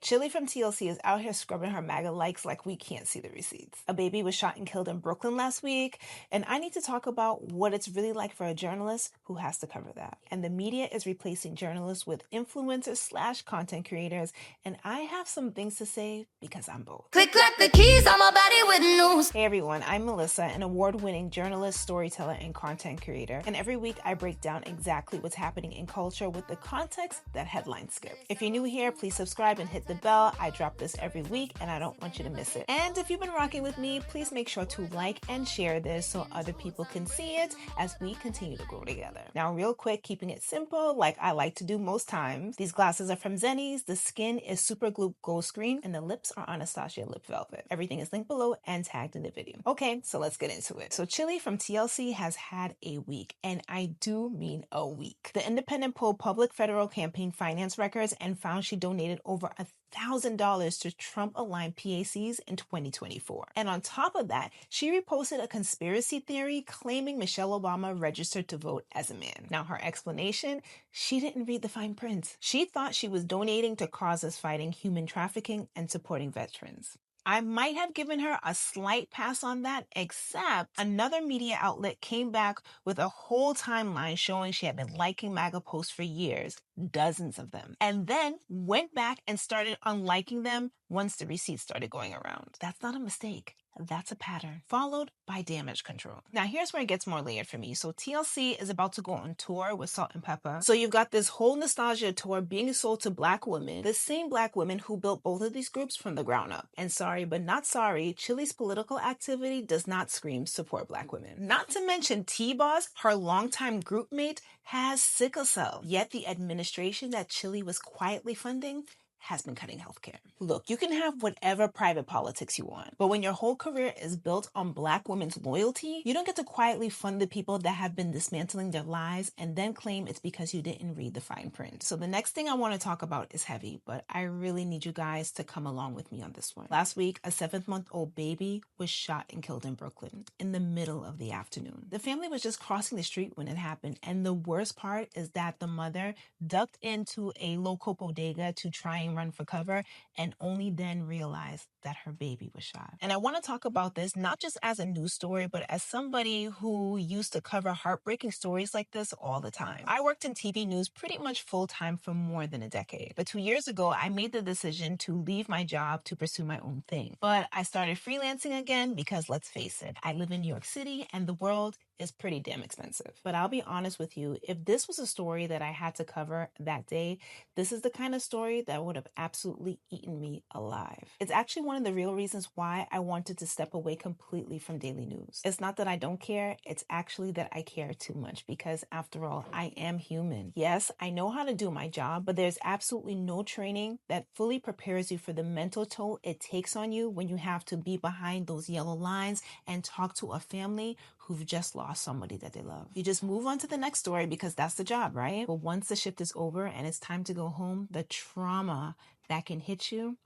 Chilli from TLC is out here scrubbing her MAGA likes like we can't see the receipts. A baby was shot and killed in Brooklyn last week, and I need to talk about what it's really like for a journalist who has to cover that. And the media is replacing journalists with influencers/content creators, and I have some things to say because I'm both. Click, clack the keys on my body with news. Hey everyone, I'm Melissa, an award-winning journalist, storyteller, and content creator. And every week I break down exactly what's happening in culture with the context that headlines skip. If you're new here, please subscribe and hit the bell. I drop this every week and I don't want you to miss it. And if you've been rocking with me, please make sure to like and share this so other people can see it as we continue to grow together. Now, real quick, keeping it simple like I like to do most times. These glasses are from Zennies. The skin is super glue gold screen and the lips are Anastasia lip velvet. Everything is linked below and tagged in the video. Okay, so let's get into it. So Chilli from TLC has had a week, and I do mean a week. The Independent pulled public federal campaign finance records and found she donated over $1,000 to Trump-aligned PACs in 2024. And on top of that, she reposted a conspiracy theory claiming Michelle Obama registered to vote as a man. Now, her explanation, she didn't read the fine print. She thought she was donating to causes fighting human trafficking and supporting veterans. I might have given her a slight pass on that, except another media outlet came back with a whole timeline showing she had been liking MAGA posts for years, dozens of them, and then went back and started unliking them once the receipts started going around. That's not a mistake. That's a pattern, followed by damage control. Now, here's where it gets more layered for me. So TLC is about to go on tour with Salt and Pepper. So you've got this whole nostalgia tour being sold to Black women, the same Black women who built both of these groups from the ground up. And sorry, but not sorry, Chilli's political activity does not scream support Black women. Not to mention T-Boss, her longtime group mate, has sickle cell. Yet the administration that Chilli was quietly funding has been cutting healthcare. Look, you can have whatever private politics you want, but when your whole career is built on Black women's loyalty, you don't get to quietly fund the people that have been dismantling their lives and then claim it's because you didn't read the fine print. So the next thing I want to talk about is heavy, but I really need you guys to come along with me on this one. Last week, a 7-month-old baby was shot and killed in Brooklyn in the middle of the afternoon. The family was just crossing the street when it happened, and the worst part is that the mother ducked into a local bodega to try and run for cover and only then realized that her baby was shot. And I want to talk about this not just as a news story, but as somebody who used to cover heartbreaking stories like this all the time. I worked in TV news pretty much full time for more than a decade. But 2 years ago, I made the decision to leave my job to pursue my own thing. But I started freelancing again because let's face it, I live in New York City and the world is pretty damn expensive. But I'll be honest with you, if this was a story that I had to cover that day, this is the kind of story that would have absolutely eaten me alive. It's actually one of the real reasons why I wanted to step away completely from daily news. It's not that I don't care, it's actually that I care too much because after all, I am human. Yes, I know how to do my job, but there's absolutely no training that fully prepares you for the mental toll it takes on you when you have to be behind those yellow lines and talk to a family who've just lost somebody that they love. You just move on to the next story because that's the job, right? But once the shift is over and it's time to go home, the trauma that can hit you,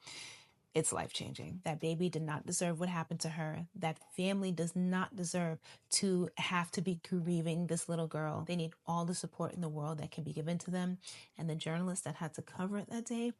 it's life-changing. That baby did not deserve what happened to her. That family does not deserve to have to be grieving this little girl. They need all the support in the world that can be given to them. And the journalist that had to cover it that day,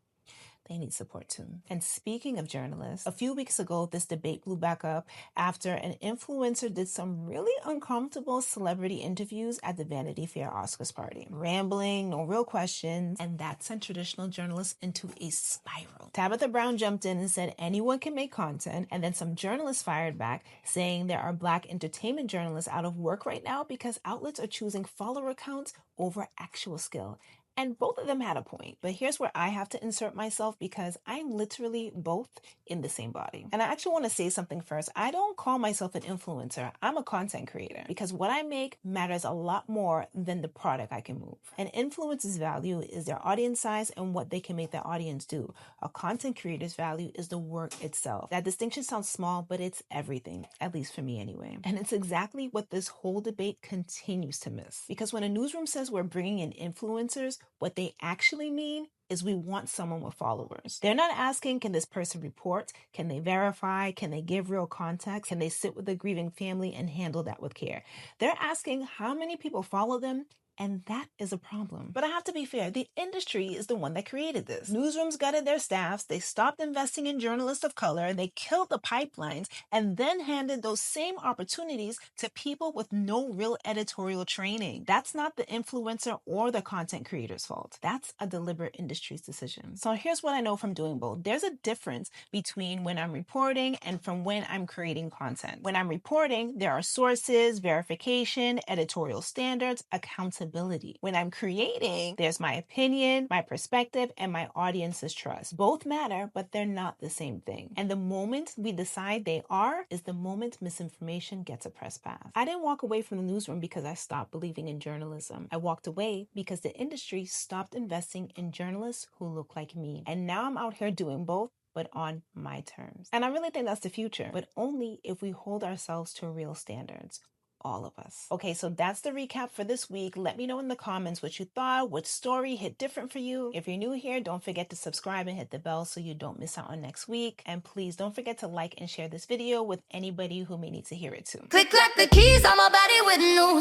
they need support too. And speaking of journalists, a few weeks ago, this debate blew back up after an influencer did some really uncomfortable celebrity interviews at the Vanity Fair Oscars party. Rambling, no real questions, and that sent traditional journalists into a spiral. Tabitha Brown jumped in and said anyone can make content, and then some journalists fired back saying there are Black entertainment journalists out of work right now because outlets are choosing follower counts over actual skill. And both of them had a point. But here's where I have to insert myself because I'm literally both in the same body. And I actually want to say something first. I don't call myself an influencer. I'm a content creator because what I make matters a lot more than the product I can move. An influencer's value is their audience size and what they can make their audience do. A content creator's value is the work itself. That distinction sounds small, but it's everything, at least for me anyway. And it's exactly what this whole debate continues to miss. Because when a newsroom says we're bringing in influencers, what they actually mean is we want someone with followers. They're not asking, can this person report? Can they verify? Can they give real context? Can they sit with a grieving family and handle that with care? They're asking how many people follow them And that is a problem. But I have to be fair, the industry is the one that created this. Newsrooms gutted their staffs, they stopped investing in journalists of color, they killed the pipelines, and then handed those same opportunities to people with no real editorial training. That's not the influencer or the content creator's fault. That's a deliberate industry's decision. So here's what I know from doing both. There's a difference between when I'm reporting and from when I'm creating content. When I'm reporting, there are sources, verification, editorial standards, accountability. When I'm creating, there's my opinion, my perspective, and my audience's trust. Both matter, but they're not the same thing. And the moment we decide they are is the moment misinformation gets a press pass. I didn't walk away from the newsroom because I stopped believing in journalism. I walked away because the industry stopped investing in journalists who look like me. And now I'm out here doing both, but on my terms. And I really think that's the future, but only if we hold ourselves to real standards. All of us. Okay, so that's the recap for this week. Let me know in the comments what you thought, what story hit different for you. If you're new here, don't forget to subscribe and hit the bell so you don't miss out on next week. And please don't forget to like and share this video with anybody who may need to hear it too. Click, clack the keys on my body with news.